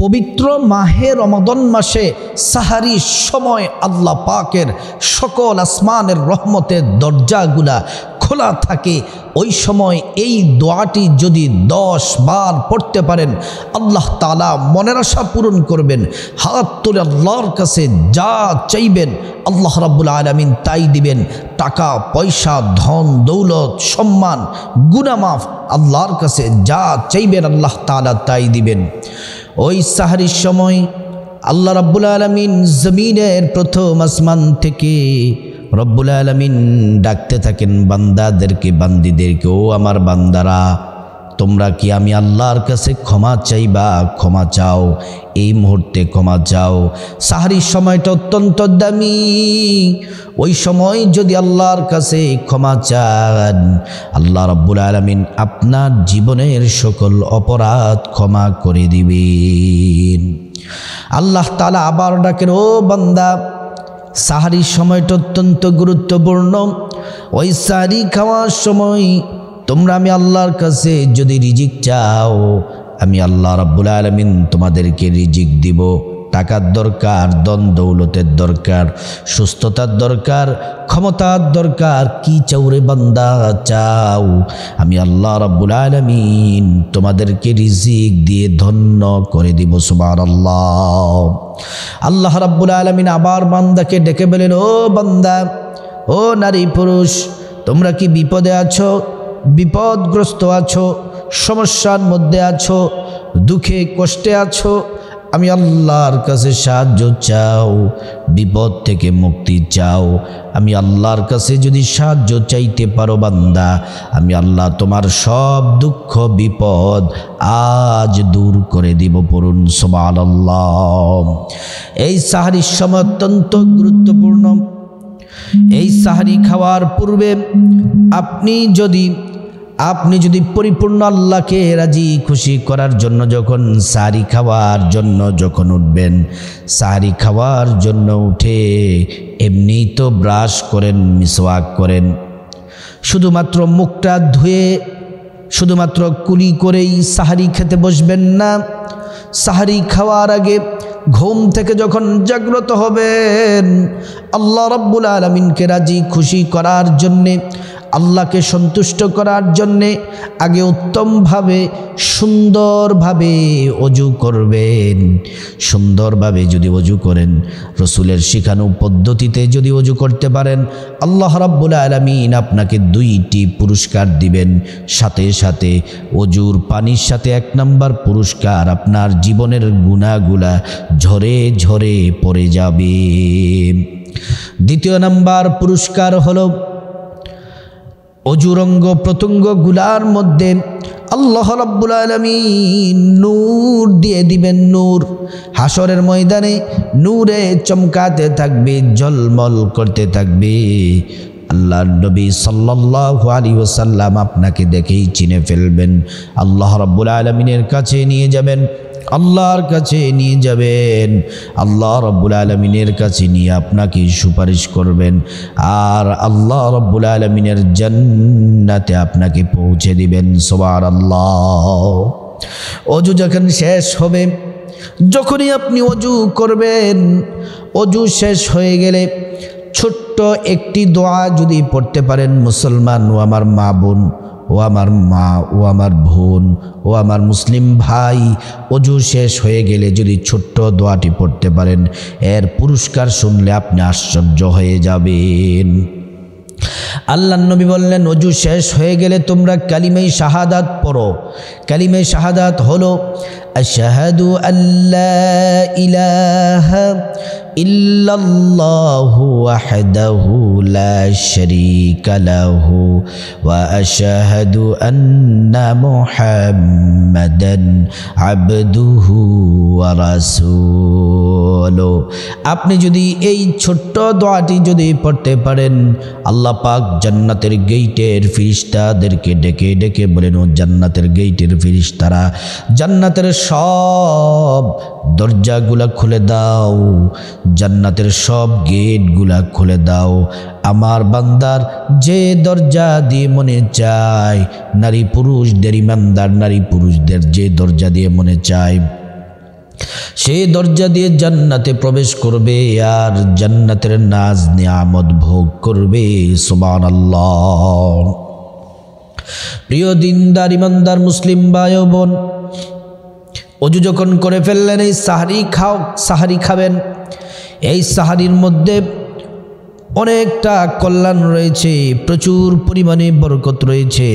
পবিত্র মাহে রমাদান মাসে সাহারির সময় আল্লাহ পাকের সকল আসমানের রহমতের দরজাগুলা খোলা থাকে। ওই সময় এই দোয়াটি যদি 10 বার পড়তে পারেন আল্লাহ তাআলা মনের আশা পূরণ করবেন। হাত তুলে আল্লাহর কাছে যা চাইবেন আল্লাহ রাব্বুল আলামিন তাই দিবেন। টাকা পয়সা ধন দৌলত সম্মান গুনাহ মাফ আল্লাহর কাছে যা চাইবেন আল্লাহ তাআলা তাই দিবেন। ওই সাহারির সময় আল্লাহ রাব্বুল আলামিন জমিনের প্রথম আসমান থেকে রব্বুল আলামিন ডাকতে থাকেন বান্দাদেরকে, বান্দিদেরকে, ও আমার বান্দারা, তোমরা কি আমি আল্লাহর কাছে ক্ষমা চাইবা? ক্ষমা চাও, এই মুহূর্তে ক্ষমা চাও। সাহারির সময়টা অত্যন্ত দামি। ওই সময় যদি আল্লাহর কাছে ক্ষমা চান আল্লাহ রাব্বুল আলামিন আপনার জীবনের সকল অপরাধ ক্ষমা করে দিবেন। আল্লাহ তাআলা আবার ডাকেন, ও বান্দা, সাহারির সময়টা অত্যন্ত গুরুত্বপূর্ণ। ওই সাহারি খাওয়ার সময় তোমরা আমি আল্লাহর কাছে যদি রিজিক চাও আমি আল্লাহ রাব্বুল আলামিন তোমাদেরকে রিজিক দিব। টাকার দরকার, ধন দৌলতের দরকার, সুস্থতার দরকার, ক্ষমতার দরকার, কি চাও রে বান্দা? চাও, আমি আল্লাহ রাব্বুল আলামিন তোমাদেরকে রিজিক দিয়ে ধন্য করে দিব। সুবহানাল্লাহ। আল্লাহ রাব্বুল আলামিন আবার বান্দাকে ডেকে বলেন, ও বান্দা, ও নারী পুরুষ, তোমরা কি বিপদে আছো? বিপদগ্রস্ত আছো? সমস্যার মধ্যে আছো? দুঃখে কষ্টে আছো? আমি আল্লাহর কাছে সাহায্য চাও, বিপদ থেকে মুক্তি চাও। আমি আল্লাহর কাছে যদি সাহায্য চাইতে পারো বান্দা, আমি আল্লাহ তোমার সব দুঃখ বিপদ আজ দূর করে দিব। পড়ুন সুবহানাল্লাহ। এই সাহারির সময় অত্যন্ত গুরুত্বপূর্ণ। এই সাহারি খাওয়ার পূর্বে আপনি যদি পরিপূর্ণ আল্লাহকে রাজি খুশি করার জন্য যখন সাহারি খাওয়ার জন্য যখন উঠবেন, সাহারি খাওয়ার জন্য উঠে এমনি তো ব্রাশ করেন, মিসওয়াক করেন, শুধুমাত্র মুখটা ধুয়ে শুধুমাত্র কুলি করেই সাহারি খেতে বসবেন না। সাহারি খাওয়ার আগে ঘুম থেকে যখন জাগ্রত হবেন আল্লাহ রাব্বুল আলামিনকে রাজি খুশি করার জন্যে, আল্লাহকে সন্তুষ্ট করার জন্যে আগে উত্তমভাবে সুন্দরভাবে অজু করবেন। সুন্দরভাবে যদি অজু করেন, রসুলের শিখানো পদ্ধতিতে যদি অজু করতে পারেন, আল্লাহ রাব্বুল আলামিন আপনাকে 2টি পুরস্কার দিবেন। সাথে সাথে অজুর পানির সাথে 1 নম্বর পুরস্কার, আপনার জীবনের গুনাহগুলা ঝরে ঝরে পড়ে যাবে। 2 নম্বর পুরস্কার হলো অজুর অঙ্গ প্রত্যঙ্গ গুলার মধ্যে আল্লাহ রাব্বুল আলামিন নূর দিয়ে দিবেন। নূর হাসরের ময়দানে নূরে চমকাতে থাকবে, ঝলমল করতে থাকবে। আল্লাহর নবী সাল্লাল্লাহু আলাইহি ওয়াসাল্লাম আপনাকে দেখেই চিনে ফেলবেন। আল্লাহ রাব্বুল আলামিনের কাছে নিয়ে যাবেন, আল্লাহর কাছে নিয়ে যাবেন, আল্লাহ রাব্বুল আলামিনের কাছে নিয়ে আপনাকে সুপারিশ করবেন, আর আল্লাহ রাব্বুল আলামিনের জান্নাতে আপনাকে পৌঁছে দিবেন। সুবহানাল্লাহ। ওযু যখন শেষ হবে, যখনই আপনি ওযু করবেন, ওযু শেষ হয়ে গেলে ছোট্ট একটি দোয়া যদি পড়তে পারেন, মুসলমান ও আমার মা বোন, ও আমার মা, ও আমার বোন, ও আমার মুসলিম ভাই, ওযু শেষ হয়ে গেলে যদি ছোট্ট দোয়াটি পড়তে পারেন, এর পুরস্কার শুনলে আপনি আশ্চর্য হয়ে যাবেন। আল্লাহর নবী বললেন, ওযু শেষ হয়ে গেলে তোমরা কালিমায়ে শাহাদাত পড়ো। কালিমায়ে শাহাদাত হলো আশহাদু আল্লা ইলাহা ইল্লাল্লাহু ওয়াহদাহু লা শারীকা লাহু ওয়া আশহাদু আন্না মুহাম্মাদান আবদুহু ওয়া রাসূলুহু। আপনি যদি এই ছোট্ট দোয়াটি যদি পড়তে পারেন, আল্লাহ পাক জান্নাতের গেটের ফেরেশতাদেরকে ডেকে ডেকে বলেন, ও জান্নাতের গেটের ফেরেশতারা, জান্নাতের সব দরজাগুলা খুলে দাও, জান্নাতের সব গেটগুলা খুলে দাও। আমার বান্দার যে দরজা দিয়ে মনে চায়, নারী পুরুষদের, ইমানদার নারী পুরুষদের যে দরজা দিয়ে মনে চায় সে দরজা দিয়ে জান্নাতে প্রবেশ করবে আর জান্নাতের নাজ নিয়ামত ভোগ করবে। সুবহানাল্লাহ। প্রিয় দিনদার ইমানদার মুসলিম ভাই ও বোন, ওযু যখন করে ফেললেন, এই সাহারি খাবেন। এই সাহারির মধ্যে অনেকটা কল্যাণ রয়েছে, প্রচুর পরিমাণে বরকত রয়েছে।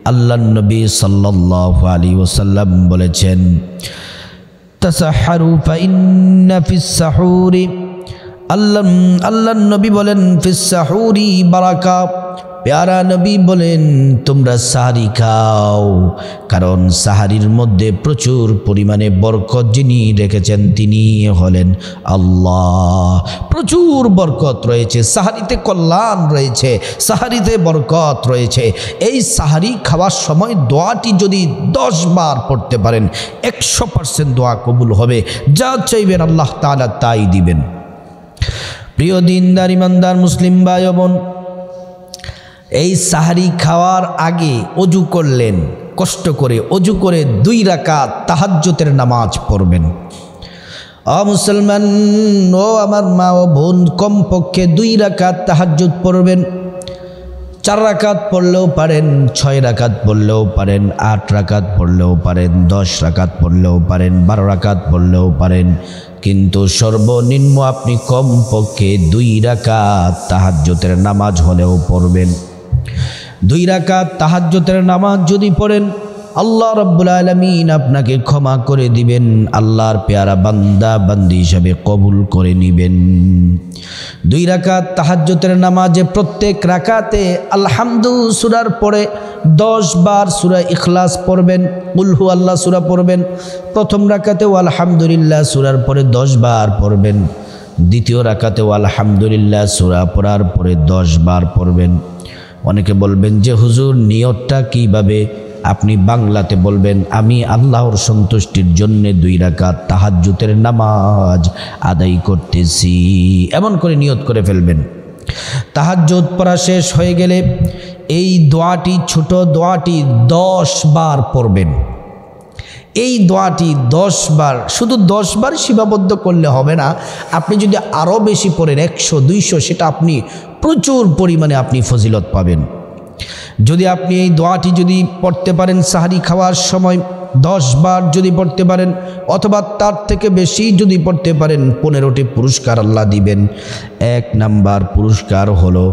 আল্লাহর নবী সাল্লাল্লাহু আলাইহি ওয়াসাল্লাম বলেছেন, তাসাহহারু ফাইন্না ফিস সাহুরি, আল্লাহর নবী বলেন ফিস সাহুরি বারাকা। প্যারা নবী বলেন তোমরা সাহারি খাও, কারণ সাহারির মধ্যে প্রচুর পরিমাণে বরকত যিনি রেখেছেন তিনি হলেন আল্লাহ। প্রচুর বরকত রয়েছে সাহারিতে, কল্যাণ রয়েছে সাহারিতে, বরকত রয়েছে। এই সাহারি খাওয়ার সময় দোয়াটি যদি 10 বার পড়তে পারেন 100% দোয়া কবুল হবে। যা চাইবেন আল্লাহ তাআলা তাই দিবেন। প্রিয় দিনদার ইমানদার মুসলিম ভাই ও বোন, এই সাহারি খাওয়ার আগে অজু করলেন, কষ্ট করে অজু করে 2 রাকাত তাহাজ্জুদের নামাজ পড়বেন। মুসলমান ও আমার মা ও বোন, কমপক্ষে 2 রাকাত তাহাজ্জুদ পড়বেন। 4 রাকাত পড়লেও পারেন, 6 রাকাত পড়লেও পারেন, 8 রাকাত পড়লেও পারেন, 10 রাকাত পড়লেও পারেন, 12 রাকাত পড়লেও পারেন, কিন্তু সর্বনিম্ন আপনি কমপক্ষে 2 রাকাত তাহাজ্জুদের নামাজ হলেও পড়বেন। 2 রাকাত তাহাজ্জুদের নামাজ যদি পড়েন, আল্লাহ রাব্বুল আলামিন আপনাকে ক্ষমা করে দিবেন, আল্লাহর পেয়ারা বান্দা বান্দি হিসাবে কবুল করে নেবেন। 2 রাকাত তাহাজ্জুদের নামাজে প্রত্যেক রাকাতে আলহামদু সূরার পরে 10 বার সূরা ইখলাস পড়বেন, কুল হু আল্লাহ সূরা পড়বেন। প্রথম রাকাতেও আলহামদুলিল্লাহ সূরার পরে 10 বার পড়বেন। দ্বিতীয় রাকাতেও আলহামদুলিল্লাহ সূরা পড়ার পরে 10 বার পড়বেন। অনেকে বলবেন যে হুজুর নিয়তটা কিভাবে? আপনি বাংলাতে বলবেন, আমি আল্লাহর সন্তুষ্টির জন্য 2 রাকাত তাহাজ্জুদের নামাজ আদায় করতেছি, এমন করে নিয়ত করে ফেলবেন। তাহাজ্জুদ পড়া শেষ হয়ে গেলে এই দোয়াটি, ছোট দোয়াটি 10 বার পড়বেন। এই দোয়াটি 10 বার, শুধু 10 বার সীমাবদ্ধ করলে হবে না, আপনি যদি আরও বেশি পড়েন 100 200, সেটা আপনি প্রচুর পরিমাণে আপনি ফজিলত পাবেন। যদি আপনি এই দোয়াটি যদি পড়তে পারেন সাহারি খাওয়ার সময় 10 বার যদি পড়তে পারেন, অথবা তার থেকে বেশি যদি পড়তে পারেন, 15টি পুরস্কার আল্লাহ দিবেন। 1 নাম্বার পুরস্কার হলো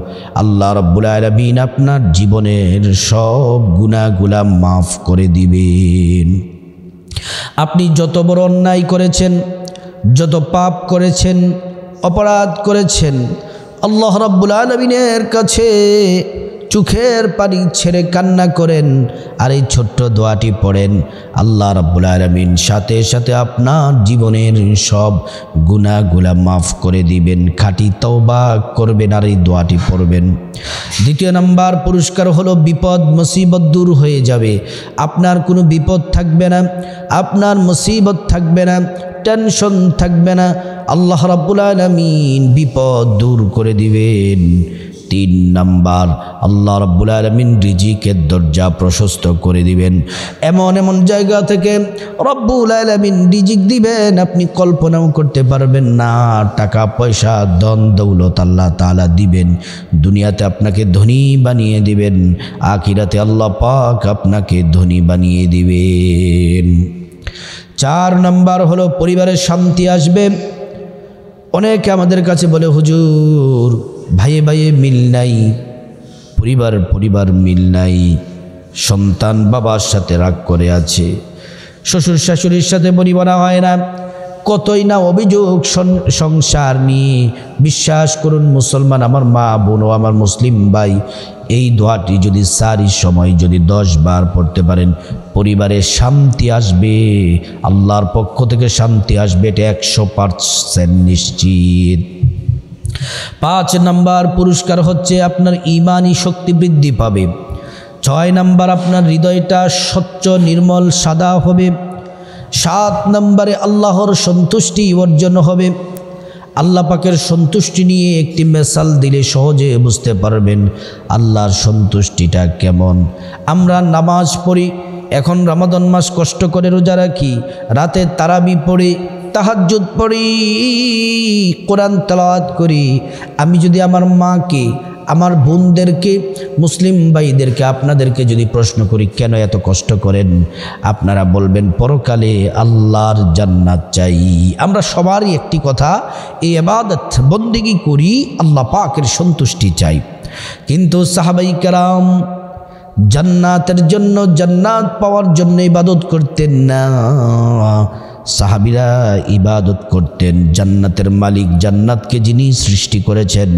আল্লাহ রাব্বুল আলামিন আপনার জীবনের সব গুনাহগুলা মাফ করে দিবেন। আপনি যত বড় অন্যায় করেছেন, যত পাপ করেছেন, অপরাধ করেছেন, আল্লাহ রাব্বুল আলামিনের কাছে চোখের পানি ছেড়ে কান্না করেন আর এই ছোট্ট দোয়াটি পড়েন, আল্লাহ রাব্বুল আলামিন সাথে সাথে আপনার জীবনের সব গুনাহগুলা মাফ করে দিবেন। খাঁটি তওবা করবেন আর এই দোয়াটি পড়বেন। 2 নাম্বার পুরস্কার হলো বিপদ মুসিবত দূর হয়ে যাবে। আপনার কোনো বিপদ থাকবে না, আপনার মুসিবত থাকবে না, টেনশন থাকবে না, আল্লাহ রাব্বুল আলামিন বিপদ দূর করে দিবেন। 3 নাম্বার, আল্লাহ রাব্বুল আলামিন রিজিকের দরজা প্রশস্ত করে দিবেন। এমন এমন জায়গা থেকে রাব্বুল আলামিন রিজিক দিবেন আপনি কল্পনাও করতে পারবেন না। টাকা পয়সা ধন দৌলত আল্লাহ তাআলা দিবেন। দুনিয়াতে আপনাকে ধনী বানিয়ে দিবেন, আখিরাতে আল্লাহ পাক আপনাকে ধনী বানিয়ে দিবেন। 4 নাম্বার হলো পরিবারের শান্তি আসবে। অনেকে আমাদের কাছে বলে হুজুর ভাইয়ে ভাইয়ে মিল নাই, পরিবার মিল নাই, সন্তান বাবার সাথে রাগ করে আছে, শ্বশুর শাশুড়ির সাথে পরিবারা হয় না, কতই না অভিযোগ সংসার নিয়ে। বিশ্বাস করুন মুসলমান আমার মা বোন ও আমার মুসলিম ভাই, এই দোয়াটি যদি সারির সময় যদি 10 বার পড়তে পারেন, পরিবারে শান্তি আসবে, আল্লাহর পক্ষ থেকে শান্তি আসবে, এটা 100% নিশ্চিত। 5 নাম্বার পুরস্কার হচ্ছে আপনার ঈমানি শক্তি বৃদ্ধি পাবে। 6 নাম্বার আপনার হৃদয়টা স্বচ্ছ নির্মল সাদা হবে। 7 নম্বরে আল্লাহর সন্তুষ্টি অর্জন হবে। আল্লাহ পাকের সন্তুষ্টি নিয়ে একটি মিসাল দিলে সহজে বুঝতে পারবেন আল্লাহর সন্তুষ্টিটা কেমন। আমরা নামাজ পড়ি, এখন রমাদান মাস কষ্ট করে রোজা রাখি, রাতে তারাবি পড়ি, তাহাজ্জুদ পড়ি, কোরআন তেলাওয়াত করি। আমি যদি আমার মাকে, আমার বোনদেরকে, মুসলিম ভাইদেরকে, আপনাদেরকে যদি প্রশ্ন করি কেন এত কষ্ট করেন, আপনারা বলবেন পরকালে আল্লাহর জান্নাত চাই। আমরা সবারই একটি কথা, এই ইবাদত বন্দেগী করি আল্লাহ পাকের সন্তুষ্টি চাই। কিন্তু সাহাবায়ে কেরাম জান্নাতের জন্য, জান্নাত পাওয়ার জন্য ইবাদত করতেন না। সাহাবীরা ইবাদত করতেন জান্নাতের মালিক, জান্নাতকে যিনি সৃষ্টি করেছেন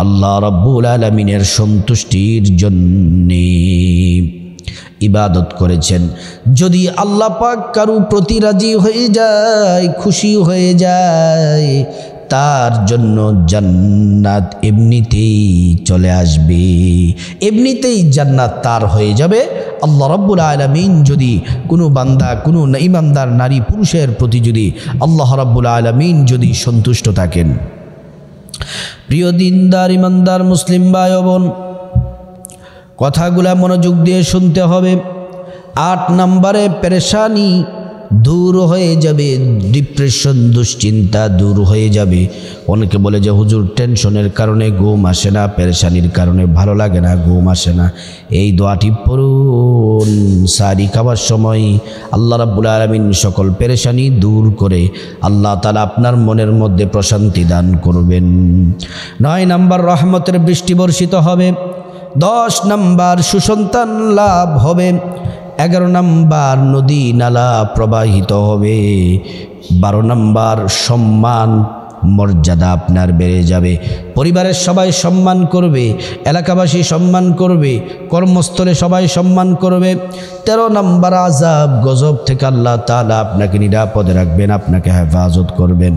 আল্লাহ রাব্বুল আলামিনের সন্তুষ্টির জন্য ইবাদত করেছেন। যদি আল্লাহ পাক কারো প্রতি রাজি হয়ে যায়, খুশি হয়ে যায়, তার জন্য জান্নাত এমনিতেই চলে আসবে, এমনিতেই জান্নাত তার হয়ে যাবে। আল্লাহ রাব্বুল আলামিন যদি কোনো বান্দা, কোনো ঈমানদার নারী পুরুষের প্রতি যদি আল্লাহ রাব্বুল আলামিন যদি সন্তুষ্ট থাকেন। প্রিয় দিনদার ঈমানদার মুসলিম ভাই ও বোন, কথাগুলা মনোযোগ দিয়ে শুনতে হবে। 8 নম্বরে পেরেশানি দূর হয়ে যাবে, ডিপ্রেশন, দুশ্চিন্তা দূর হয়ে যাবে। অনেকে বলে যে হুজুর টেনশনের কারণে ঘুম আসে না, পেরেশানির কারণে ভালো লাগে না, ঘুম আসে না। এই দোয়াটি পড়ুন সারি খাবার সময়, আল্লাহ রাব্বুল আলামিন সকল পেরেশানি দূর করে আল্লাহ তাআলা আপনার মনের মধ্যে প্রশান্তি দান করবেন। 9 নম্বর রহমতের বৃষ্টি বর্ষিত হবে। 10 নম্বর সুসন্তান লাভ হবে। 11 নম্বর নদী নালা প্রবাহিত হবে। 12 নম্বর সম্মান মর্যাদা আপনার বেড়ে যাবে, পরিবারের সবাই সম্মান করবে, এলাকাবাসী সম্মান করবে, কর্মস্থলে সবাই সম্মান করবে। 13 নম্বর আযাব গজব থেকে আল্লাহ তাআলা আপনাকে নিরাপদে রাখবেন, আপনাকে হেফাজত করবেন।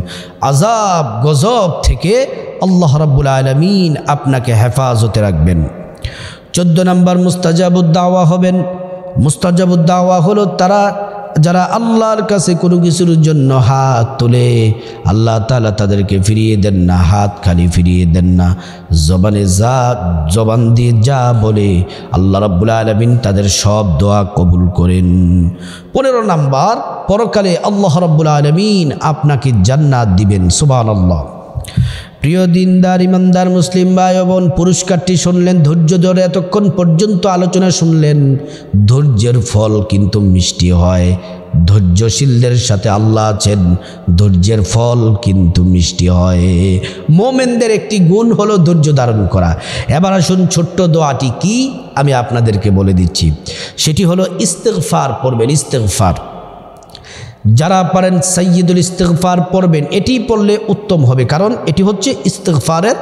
আযাব গজব থেকে আল্লাহ রাব্বুল আলামিন আপনাকে হেফাজতে রাখবেন। 14 নম্বর মুস্তাজাবুদ দাওয়া হবেন। মুস্তাজাবুদ দাওয়া হলো তারা যারা আল্লাহর কাছে কোনো কিছুর জন্য হাত তোলে, আল্লাহ তাআলা তাদেরকে ফিরিয়ে দেন না, হাত খালি ফিরিয়ে দেন না। জবান দিয়ে যা বলে আল্লাহ রাব্বুল আলামিন তাদের সব দোয়া কবুল করেন। 15 নম্বর পরকালে আল্লাহ রাব্বুল আলামিন আপনাকে জান্নাত দিবেন। সুবহানাল্লাহ। প্রিয় দিনদার ঈমানদার মুসলিম ভাই ও বোন, পুরস্কারটি শুনলেন, ধৈর্য ধরে এতক্ষণ পর্যন্ত আলোচনা শুনলেন। ধৈর্যের ফল কিন্তু মিষ্টি হয়। ধৈর্যশীলদের সাথে আল্লাহ আছেন, ধৈর্যের ফল কিন্তু মিষ্টি হয়। মোমেনদের একটি গুণ হলো ধৈর্য ধারণ করা। এবার আসুন ছোট্ট দোয়াটি কি আমি আপনাদেরকে বলে দিচ্ছি, সেটি হলো ইস্তিগফার পড়বেন। ইস্তিগফার যারা পারেন সাইয়্যিদুল ইস্তিগফার পড়বেন, এটি পড়লে উত্তম হবে, কারণ এটি হচ্ছে ইস্তিগফারের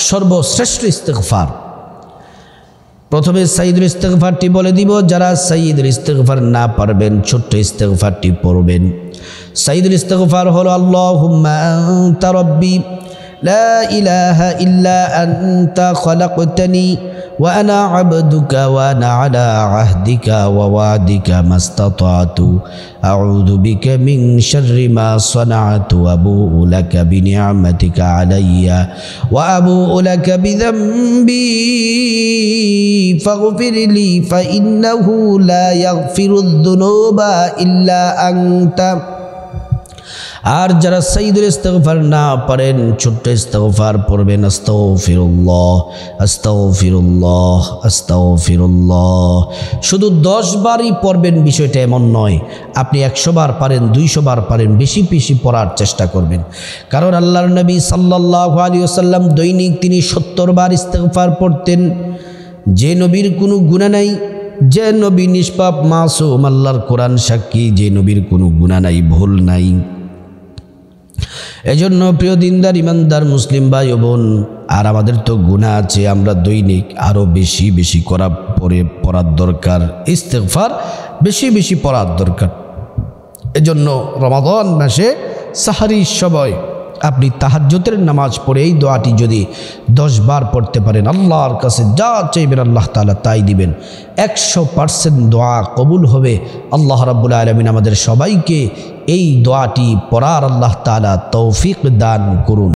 সর্বশ্রেষ্ঠ ইস্তিগফার। প্রথমে সাইয়্যিদুল ইস্তিগফারটি বলে দিব, যারা সাইয়্যিদুল ইস্তিগফার না পারবেন ছোট্ট ইস্তিগফারটি পড়বেন। সাইয়্যিদুল ইস্তিগফার হলো আল্লাহুম্মা আনতা রাব্বি লা ইলাহা ইল্লা আনতা খালাকতানি ওয়া আনা আবদুকা ওয়া আনা আলা আহদিকা ওয়া ওয়াদিকা মাস্তাতাতু আউযু বিকা মিন শাররি মা সানাতু আবুউ লাকা বিনি'মাতিকা আলাইয়া ওয়া আবুউ লাকা বিযামবি ফাগফিরলি ফাইন্নাহু লা ইয়াগফিরুয যুনুবা ইল্লা আনতা। আর যারা সাইয়্যিদুল ইস্তিগফার না পারেন ছোট্ট ইস্তিগফার পড়বেন, আস্তাগফিরুল্লাহ আস্তাগফিরুল্লাহ আস্তাগফিরুল্লাহ। শুধু 10 বারই পড়বেন, বিষয়টা এমন নয়। আপনি 100 বার পারেন, 200 বার পারেন, বেশি বেশি পড়ার চেষ্টা করবেন। কারণ আল্লাহর নবী সাল্লাল্লাহু আলাইহি ওয়াসাল্লাম দৈনিক তিনি 70 বার ইস্তিগফার পড়তেন। যে নবীর কোনো গুনাহ নাই, যে নবী নিষ্পাপ মাসুম, আল্লাহর কোরআন সাক্ষী, যে নবীর কোনো গুনাহ নাই, ভুল নাই। এজন্য প্রিয় দিনদার ঈমানদার মুসলিম ভাই ও বোন, আর আমাদের তো গুনাহ আছে, আমরা দৈনিক আরও বেশি বেশি পড়ার দরকার। ইস্তিগফার বেশি বেশি পড়ার দরকার। এজন্য রমাদান মাসে সাহারির সময় আপনি তাহাজ্জুদের নামাজ পড়ে এই দোয়াটি যদি 10 বার পড়তে পারেন, আল্লাহর কাছে যা চাইবেন আল্লাহ তাআলা তাই দিবেন। 100% দোয়া কবুল হবে। আল্লাহ রাব্বুল আলামিন আমাদের সবাইকে এই দোয়াটি পড়ার আল্লাহ তাআলা তৌফিক দান করুন।